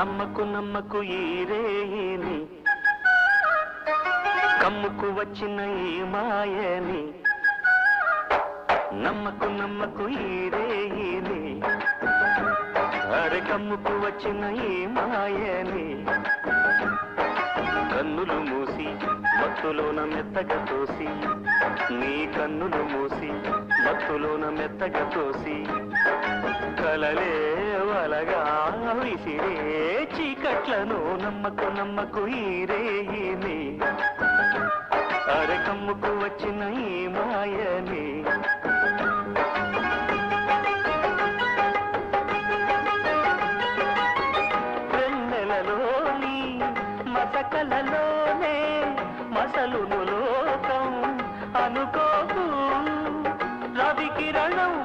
నమ్మకు నమ్మకు ఈ రేయిని కమ్ముకు వచ్చిన ఈ మాయని నమ్మకు నమ్మకు ఈ రేయిని అరే కమ్ముకు వచ్చిన ఈ మాయని కన్నులు మూసి మత్తులోన మెత్తగా తోసి నీ కన్నులు మూసి మత్తులోన మెత్తగా తోసి కలలే వలగా విసిరే చీకట్లను నమ్మకు నమ్మకు ఈ రేయిని అరే కమ్ముకు వచ్చిన ఈ మాయని